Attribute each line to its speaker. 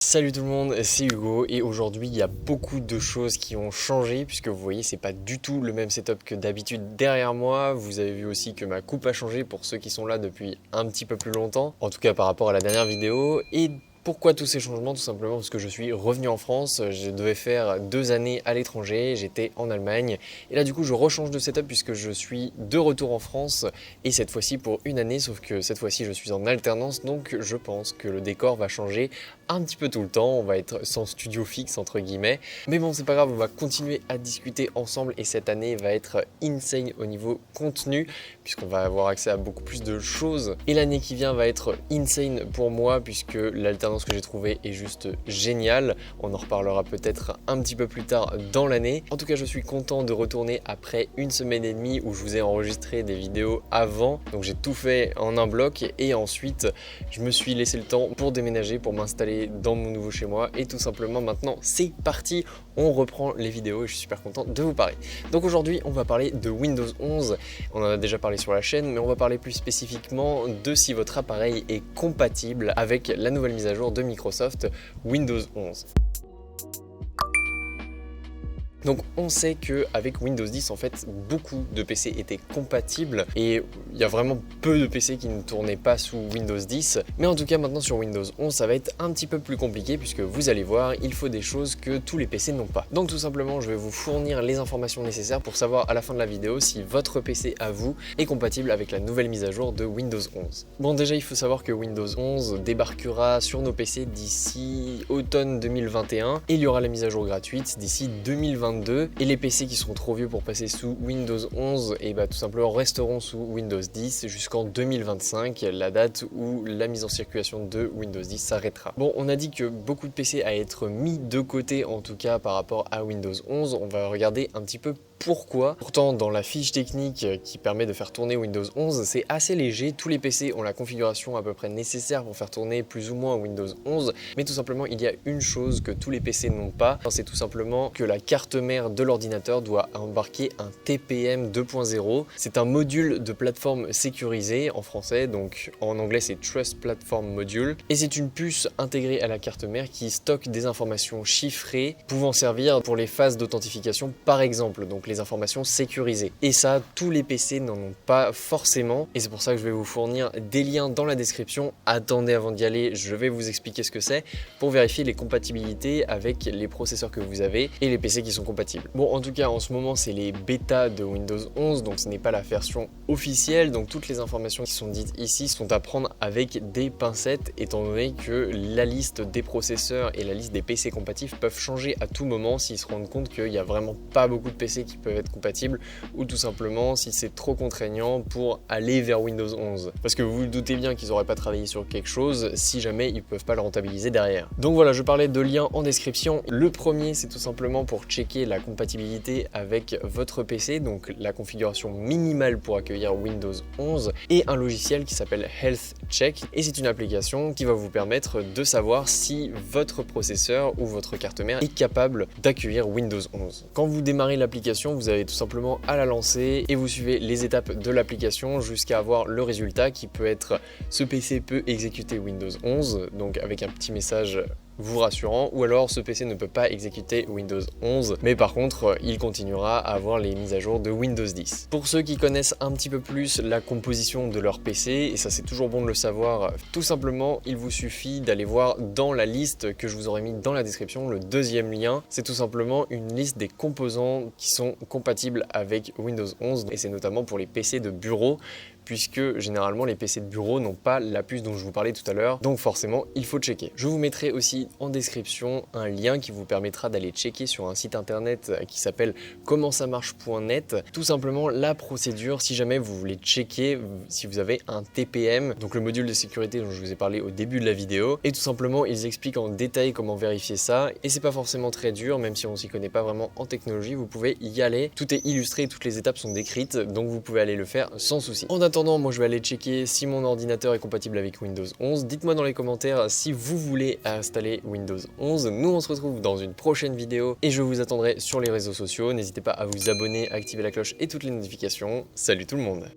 Speaker 1: Salut tout le monde, c'est Hugo et aujourd'hui il y a beaucoup de choses qui ont changé puisque vous voyez c'est pas du tout le même setup que d'habitude derrière moi. Vous avez vu aussi que ma coupe a changé pour ceux qui sont là depuis un petit peu plus longtemps, en tout cas par rapport à la dernière vidéo. Et pourquoi tous ces changements? Tout simplement parce que je suis revenu en France, je devais faire 2 années à l'étranger, j'étais en Allemagne et là du coup je rechange de setup puisque je suis de retour en France et cette fois-ci pour une année, sauf que cette fois-ci je suis en alternance, donc je pense que le décor va changer un petit peu tout le temps, on va être sans studio fixe entre guillemets, mais bon c'est pas grave, on va continuer à discuter ensemble et cette année va être insane au niveau contenu puisqu'on va avoir accès à beaucoup plus de choses et l'année qui vient va être insane pour moi puisque l'alternance que j'ai trouvée est juste géniale. On en reparlera peut-être un petit peu plus tard dans l'année. En tout cas je suis content de retourner après une semaine et demie où je vous ai enregistré des vidéos avant, donc j'ai tout fait en un bloc et ensuite je me suis laissé le temps pour déménager, pour m'installer dans mon nouveau chez moi et tout simplement maintenant c'est parti, on reprend les vidéos et je suis super content de vous parler. Donc aujourd'hui on va parler de Windows 11, on en a déjà parlé sur la chaîne mais on va parler plus spécifiquement de si votre appareil est compatible avec la nouvelle mise à jour de Microsoft Windows 11. Donc on sait qu'avec Windows 10 en fait beaucoup de PC étaient compatibles et il y a vraiment peu de PC qui ne tournaient pas sous Windows 10, mais en tout cas maintenant sur Windows 11 ça va être un petit peu plus compliqué puisque vous allez voir il faut des choses que tous les PC n'ont pas. Donc tout simplement je vais vous fournir les informations nécessaires pour savoir à la fin de la vidéo si votre PC à vous est compatible avec la nouvelle mise à jour de Windows 11. Bon déjà il faut savoir que Windows 11 débarquera sur nos PC d'ici automne 2021 et il y aura la mise à jour gratuite d'ici 2022. Et les PC qui seront trop vieux pour passer sous Windows 11 et tout simplement resteront sous Windows 10 jusqu'en 2025, la date où la mise en circulation de Windows 10 s'arrêtera. Bon, on a dit que beaucoup de PC à être mis de côté en tout cas par rapport à Windows 11, on va regarder un petit peu pourquoi. Pourtant dans la fiche technique qui permet de faire tourner Windows 11 c'est assez léger, tous les PC ont la configuration à peu près nécessaire pour faire tourner plus ou moins Windows 11, mais tout simplement il y a une chose que tous les PC n'ont pas, c'est tout simplement que la carte mère de l'ordinateur doit embarquer un TPM 2.0. C'est un module de plateforme sécurisé en français, donc en anglais c'est Trust Platform Module, et c'est une puce intégrée à la carte mère qui stocke des informations chiffrées pouvant servir pour les phases d'authentification par exemple, donc les informations sécurisées. Et ça, tous les PC n'en ont pas forcément, et c'est pour ça que je vais vous fournir des liens dans la description. Attendez avant d'y aller, je vais vous expliquer ce que c'est pour vérifier les compatibilités avec les processeurs que vous avez et les PC qui sont compatibles. Bon, en tout cas, en ce moment, c'est les bêtas de Windows 11, donc ce n'est pas la version officielle, donc toutes les informations qui sont dites ici sont à prendre avec des pincettes, étant donné que la liste des processeurs et la liste des PC compatibles peuvent changer à tout moment s'ils se rendent compte qu'il n'y a vraiment pas beaucoup de PC qui peuvent être compatibles, ou tout simplement si c'est trop contraignant pour aller vers Windows 11. Parce que vous vous doutez bien qu'ils n'auraient pas travaillé sur quelque chose si jamais ils ne peuvent pas le rentabiliser derrière. Donc voilà, je parlais de liens en description. Le premier, c'est tout simplement pour checker la compatibilité avec votre PC, donc la configuration minimale pour accueillir Windows 11, et un logiciel qui s'appelle Health Check, et c'est une application qui va vous permettre de savoir si votre processeur ou votre carte mère est capable d'accueillir Windows 11. Quand vous démarrez l'application, vous avez tout simplement à la lancer et vous suivez les étapes de l'application jusqu'à avoir le résultat qui peut être ce PC peut exécuter Windows 11, donc avec un petit message vous rassurant, ou alors ce PC ne peut pas exécuter Windows 11, mais par contre il continuera à avoir les mises à jour de Windows 10. Pour ceux qui connaissent un petit peu plus la composition de leur PC, et ça c'est toujours bon de le savoir, tout simplement il vous suffit d'aller voir dans la liste que je vous aurais mis dans la description, le deuxième lien, c'est tout simplement une liste des composants qui sont compatibles avec Windows 11, et c'est notamment pour les PC de bureau, puisque généralement les PC de bureau n'ont pas la puce dont je vous parlais tout à l'heure, donc forcément il faut checker. Je vous mettrai aussi en description un lien qui vous permettra d'aller checker sur un site internet qui s'appelle commentsamarche.net, tout simplement la procédure si jamais vous voulez checker si vous avez un TPM, donc le module de sécurité dont je vous ai parlé au début de la vidéo, et tout simplement ils expliquent en détail comment vérifier ça, et c'est pas forcément très dur, même si on s'y connaît pas vraiment en technologie, vous pouvez y aller, tout est illustré, toutes les étapes sont décrites, donc vous pouvez aller le faire sans souci. En attendant, moi je vais aller checker si mon ordinateur est compatible avec Windows 11. Dites-moi dans les commentaires si vous voulez installer Windows 11. Nous on se retrouve dans une prochaine vidéo et je vous attendrai sur les réseaux sociaux. N'hésitez pas à vous abonner, à activer la cloche et toutes les notifications. Salut tout le monde!